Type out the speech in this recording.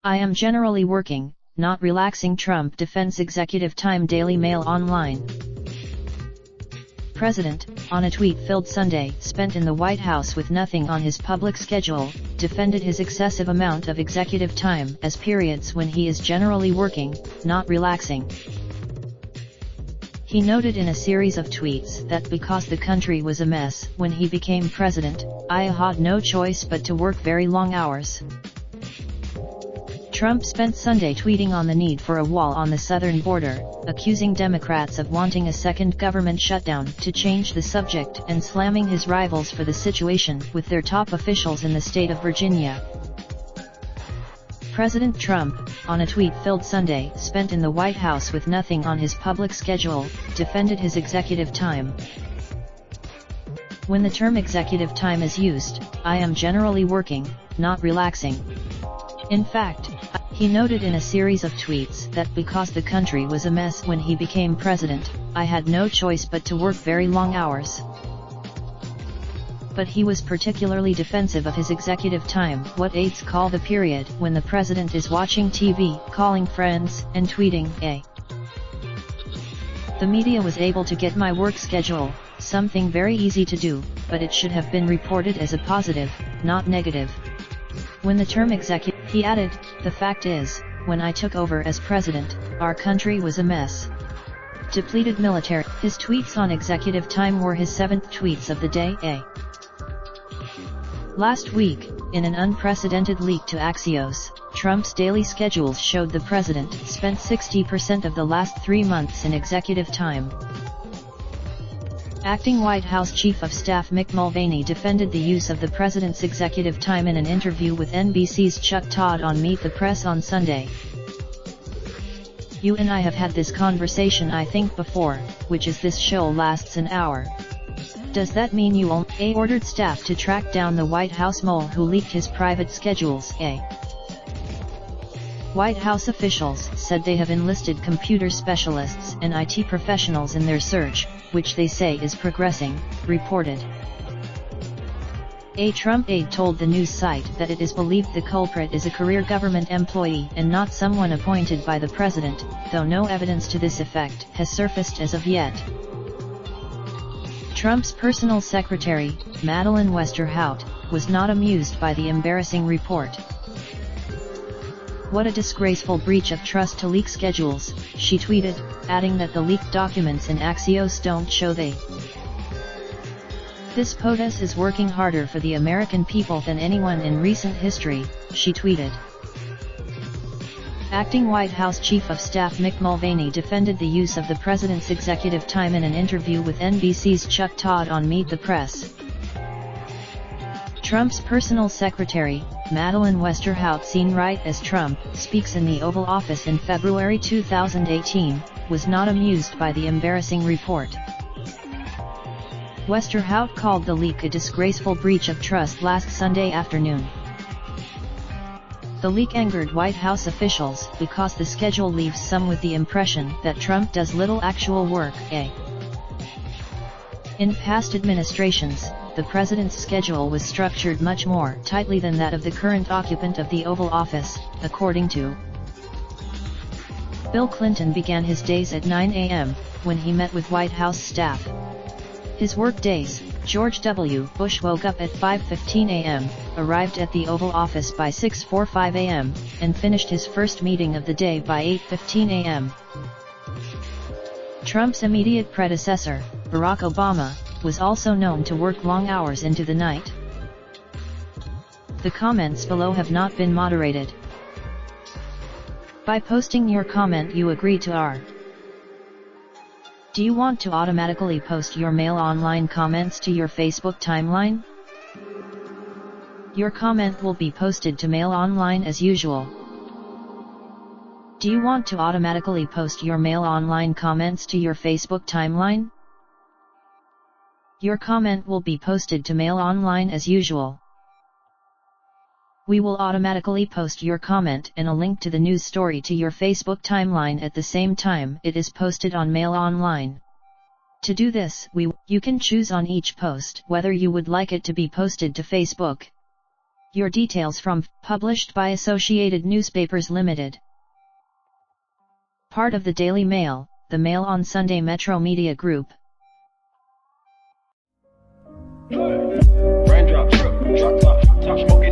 I am generally working, not relaxing. Trump defends executive time. Daily Mail Online. President, on a tweet-filled Sunday spent in the White House with nothing on his public schedule, defended his excessive amount of executive time as periods when he is generally working, not relaxing. He noted in a series of tweets that because the country was a mess when he became president, I had no choice but to work very long hours. Trump spent Sunday tweeting on the need for a wall on the southern border, accusing Democrats of wanting a second government shutdown to change the subject and slamming his rivals for the situation with their top officials in the state of Virginia. President Trump, on a tweet-filled Sunday spent in the White House with nothing on his public schedule, defended his executive time. When the term executive time is used, I am generally working, not relaxing. In fact, he noted in a series of tweets that because the country was a mess when he became president, I had no choice but to work very long hours. But he was particularly defensive of his executive time, what aides call the period when the president is watching TV, calling friends, and tweeting. The media was able to get my work schedule, something very easy to do, but it should have been reported as a positive, not negative. When the term executive, he added, the fact is, when I took over as president, our country was a mess. Depleted military. His tweets on executive time were his 7th tweets of the day. Last week, in an unprecedented leak to Axios, Trump's daily schedules showed the president spent 60% of the last 3 months in executive time. Acting White House Chief of Staff Mick Mulvaney defended the use of the president's executive time in an interview with NBC's Chuck Todd on Meet the Press on Sunday. You and I have had this conversation I think before, which is this show lasts an hour. Does that mean you only ordered staff to track down the White House mole who leaked his private schedules? White House officials said they have enlisted computer specialists and IT professionals in their search, which they say is progressing, reported. A Trump aide told the news site that it is believed the culprit is a career government employee and not someone appointed by the president, though no evidence to this effect has surfaced as of yet. Trump's personal secretary, Madeleine Westerhout, was not amused by the embarrassing report. What a disgraceful breach of trust to leak schedules, she tweeted, adding that the leaked documents in Axios don't show they. This POTUS is working harder for the American people than anyone in recent history, she tweeted. Acting White House Chief of Staff Mick Mulvaney defended the use of the president's executive time in an interview with NBC's Chuck Todd on Meet the Press. Trump's personal secretary, Madeleine Westerhout, seen right as Trump speaks in the Oval Office in February 2018, was not amused by the embarrassing report. Westerhout called the leak a disgraceful breach of trust last Sunday afternoon. The leak angered White House officials because the schedule leaves some with the impression that Trump does little actual work. In past administrations, the president's schedule was structured much more tightly than that of the current occupant of the Oval Office, according to Bill Clinton began his days at 9 a.m., when he met with White House staff. His work days, George W. Bush woke up at 5:15 a.m., arrived at the Oval Office by 6:45 a.m., and finished his first meeting of the day by 8:15 a.m. Trump's immediate predecessor, Barack Obama, was also known to work long hours into the night. The comments below have not been moderated. By posting your comment you agree to our. Do you want to automatically post your Mail Online comments to your Facebook timeline? Your comment will be posted to Mail Online as usual. Do you want to automatically post your Mail Online comments to your Facebook timeline? Your comment will be posted to Mail Online as usual. We will automatically post your comment and a link to the news story to your Facebook timeline at the same time it is posted on Mail Online. To do this, you can choose on each post whether you would like it to be posted to Facebook, Your details from published by Associated Newspapers Limited. Part of the Daily Mail, the Mail on Sunday Metro Media Group. Raindrop, drip, drop top, top smoking.